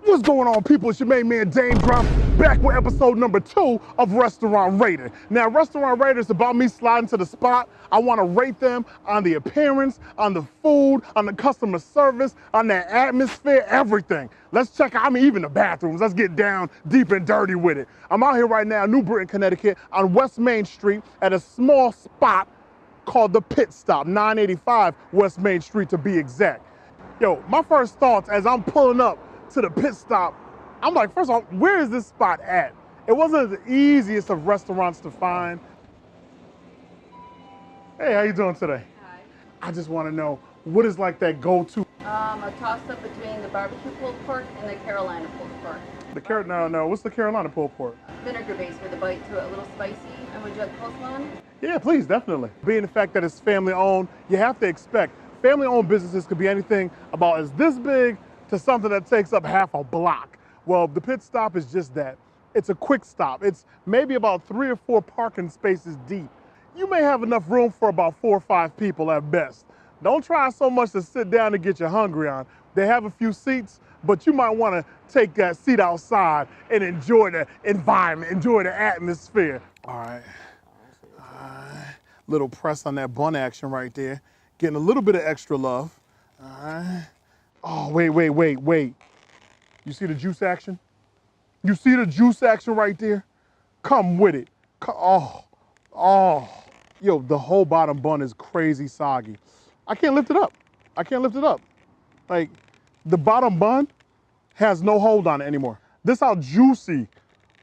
What's going on, people? It's your main man, Dame Drop, back with episode number 2 of Restaurant Rater. Now, Restaurant Rater is about me sliding to the spot. I want to rate them on the appearance, on the food, on the customer service, on their atmosphere, everything. Let's check out, even the bathrooms. Let's get down deep and dirty with it. I'm out here right now in New Britain, Connecticut, on West Main Street at a small spot called the Pit Stop, 985 West Main Street to be exact. Yo, my first thoughts as I'm pulling up to the Pit Stop, I'm like, first of all, where is this spot at? It wasn't the easiest of restaurants to find. Hey, how you doing today? Hi. I just want to know, what is like that go-to? A toss-up between the barbecue pulled pork and the Carolina pulled pork. What's the Carolina pulled pork? Vinegar based with a bite to it, a little spicy. And would you like coleslaw on it? Yeah, please, definitely. Being the fact that it's family owned, you have to expect family owned businesses could be anything about as this big to something that takes up half a block. Well, the Pit Stop is just that. It's a quick stop. It's maybe about 3 or 4 parking spaces deep. You may have enough room for about 4 or 5 people at best. Don't try so much to sit down and get you hungry on. They have a few seats, but you might want to take that seat outside and enjoy the environment, enjoy the atmosphere. All right. Little press on that bun action right there. Getting a little bit of extra love. All right. Oh, wait. You see the juice action? You see the juice action right there? Come with it. Oh. Yo, the whole bottom bun is crazy soggy. I can't lift it up. Like, the bottom bun has no hold on it anymore. This how juicy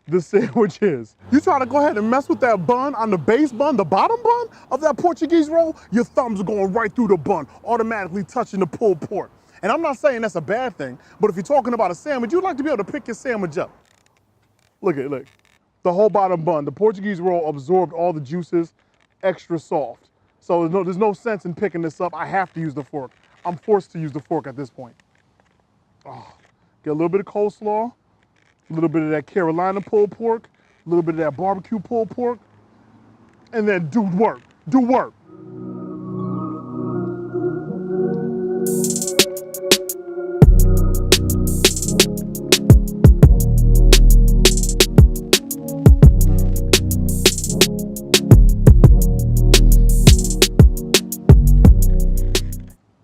the sandwich is. You try to go ahead and mess with that bun on the base bun, the bottom bun of that Portuguese roll, your thumbs are going right through the bun, automatically touching the pulled pork. And I'm not saying that's a bad thing, but if you're talking about a sandwich, you'd like to be able to pick your sandwich up. Look. The whole bottom bun, the Portuguese roll absorbed all the juices, extra soft. So there's no sense in picking this up. I have to use the fork. I'm forced to use the fork at this point. Oh, get a little bit of coleslaw, a little bit of that Carolina pulled pork, a little bit of that barbecue pulled pork, and then do work.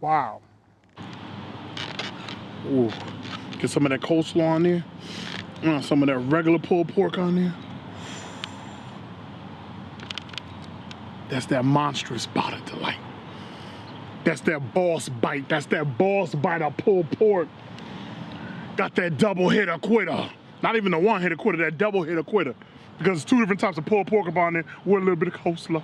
Wow. Ooh. Get some of that coleslaw on there. Some of that regular pulled pork on there. That's that monstrous bite of delight. That's that boss bite. That's that boss bite of pulled pork. Got that double hitter quitter. Not even the one hitter quitter, that double hitter quitter. Because it's 2 different types of pulled pork up on there with a little bit of coleslaw.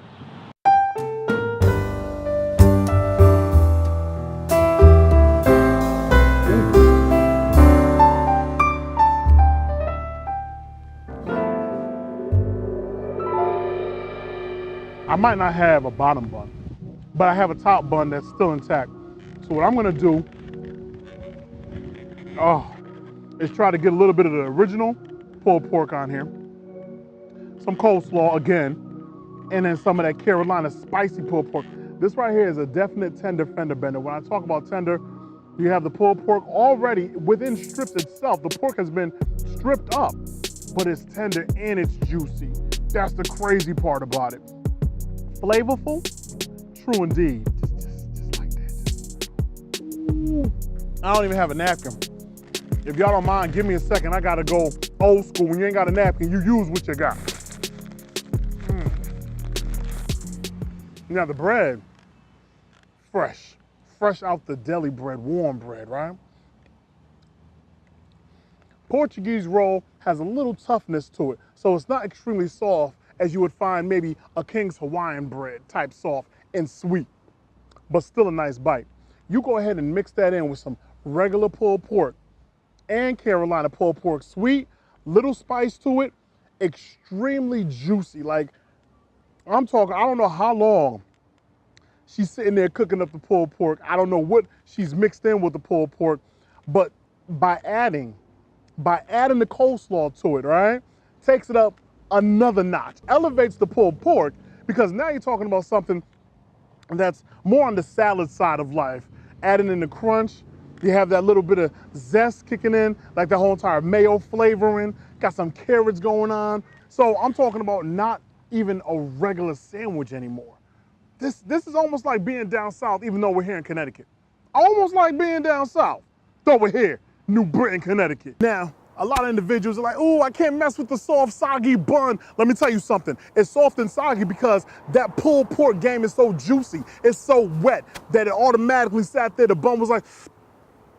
I might not have a bottom bun, but I have a top bun that's still intact. So what I'm gonna do, is try to get a little bit of the original pulled pork on here, some coleslaw again, and then some of that Carolina spicy pulled pork. This right here is a definite tender fender bender. When I talk about tender, you have the pulled pork already within strips itself. The pork has been stripped up, but it's tender and it's juicy. That's the crazy part about it. Flavorful, true indeed. Just like that. Ooh. I don't even have a napkin. If y'all don't mind, give me a second. I gotta go old school. When you ain't got a napkin, you use what you got. Now the bread, fresh out the deli bread, warm bread, right? Portuguese roll has a little toughness to it, so it's not extremely soft as you would find maybe a King's Hawaiian bread type soft and sweet, but still a nice bite. You go ahead and mix that in with some regular pulled pork and Carolina pulled pork, sweet, little spice to it, extremely juicy. Like, I'm talking, I don't know how long she's sitting there cooking up the pulled pork. I don't know what she's mixed in with the pulled pork, but by adding the coleslaw to it, right, takes it up another notch, elevates the pulled pork, because now you're talking about something that's more on the salad side of life, adding in the crunch, You have that little bit of zest kicking in, like the whole entire mayo flavoring, got some carrots going on. So I'm talking about not even a regular sandwich anymore. This is almost like being down south, even though we're here in Connecticut. Almost like being down south, though we're here, New Britain, Connecticut. Now, a lot of individuals are like, oh, I can't mess with the soft, soggy bun. Let me tell you something. It's soft and soggy because that pulled pork game is so juicy. It's so wet that it automatically sat there. The bun was like,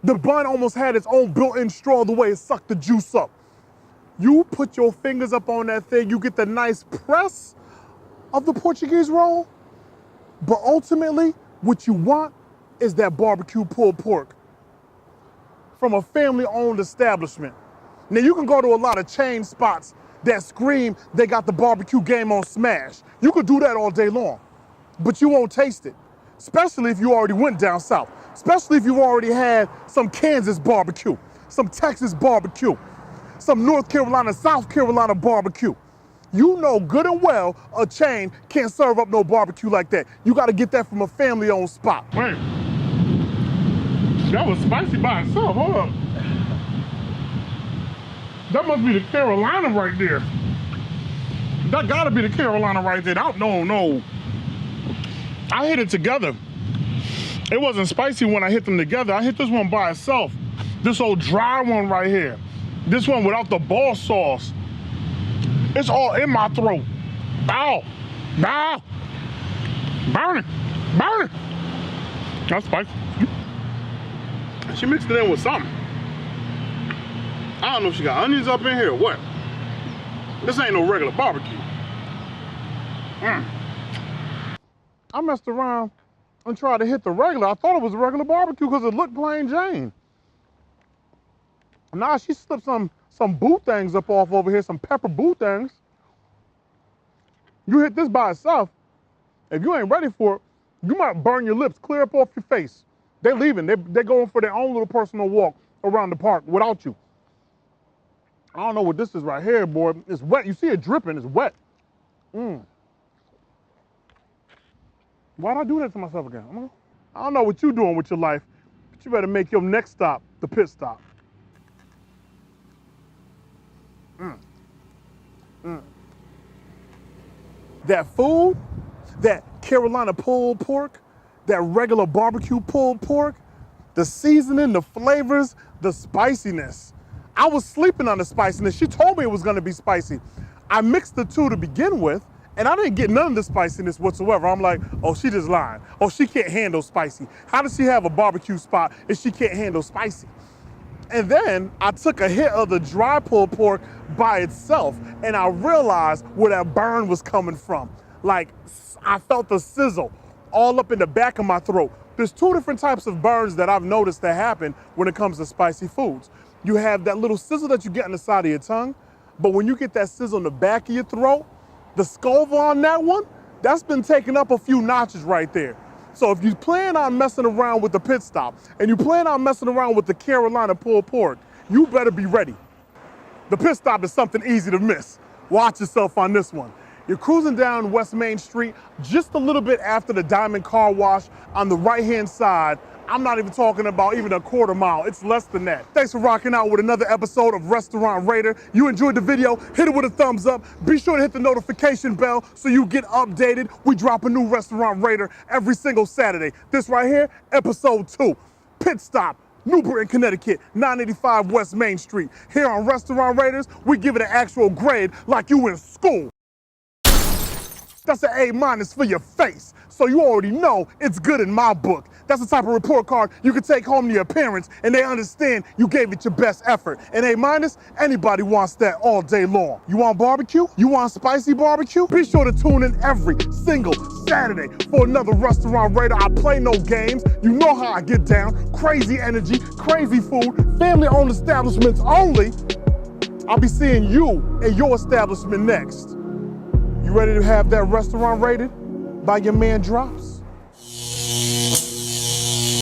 the bun almost had its own built-in straw the way it sucked the juice up. You put your fingers up on that thing, you get the nice press of the Portuguese roll, but ultimately, what you want is that barbecue pulled pork from a family-owned establishment. Now, you can go to a lot of chain spots that scream they got the barbecue game on smash. You could do that all day long, but you won't taste it, especially if you already went down south, especially if you already had some Kansas barbecue, some Texas barbecue, some North Carolina, South Carolina barbecue. You know good and well a chain can't serve up no barbecue like that. You gotta get that from a family-owned spot. Wait, that was spicy by itself, hold up. That must be the Carolina right there. That gotta be the Carolina right there. No. I hit it together. It wasn't spicy when I hit them together. I hit this one by itself. This old dry one right here. This one without the ball sauce. It's all in my throat. Ow, ow, burn it. That's spicy. She mixed it in with something. I don't know if she got onions up in here or what. This ain't no regular barbecue. I messed around and tried to hit the regular. I thought it was a regular barbecue because it looked plain Jane. Nah, she slipped some boot things up off over here, some pepper boot things. You hit this by itself, if you ain't ready for it, you might burn your lips clear up off your face. They're leaving, they're going for their own little personal walk around the park without you. I don't know what this is right here, boy. It's wet, you see it dripping, it's wet. Why'd I do that to myself again? I don't know what you're doing with your life, but you better make your next stop the pit stop. That food, that Carolina pulled pork, that regular barbecue pulled pork, the seasoning, the flavors, the spiciness. I was sleeping on the spiciness. She told me it was gonna be spicy. I mixed the two to begin with, and I didn't get none of the spiciness whatsoever. I'm like, oh, she just lying. Oh, she can't handle spicy. How does she have a barbecue spot if she can't handle spicy? And then I took a hit of the dry pulled pork by itself, and I realized where that burn was coming from. Like, I felt the sizzle all up in the back of my throat. There's two different types of burns that I've noticed that happen when it comes to spicy foods. You have that little sizzle that you get on the side of your tongue, but when you get that sizzle in the back of your throat, the Scoville on that one, that's been taken up a few notches right there. So if you plan on messing around with the pit stop and you plan on messing around with the Carolina pulled pork, you better be ready. The pit stop is something easy to miss. Watch yourself on this one. You're cruising down West Main Street just a little bit after the Diamond Car Wash on the right-hand side. I'm not even talking about even a quarter mile, it's less than that. Thanks for rocking out with another episode of Restaurant Raider. You enjoyed the video, hit it with a thumbs up. Be sure to hit the notification bell so you get updated. We drop a new Restaurant Raider every single Saturday. This right here, episode 2, Pit Stop, New Britain, Connecticut, 985 West Main Street. Here on Restaurant Raiders, we give it an actual grade like you in school. That's an A- for your face. So you already know it's good in my book. That's the type of report card you can take home to your parents and they understand you gave it your best effort. And A-, anybody wants that all day long. You want barbecue? You want spicy barbecue? Be sure to tune in every single Saturday for another Restaurant Raider. I play no games. You know how I get down. Crazy energy, crazy food, family-owned establishments only. I'll be seeing you at your establishment next. You ready to have that restaurant rated by your man Drops?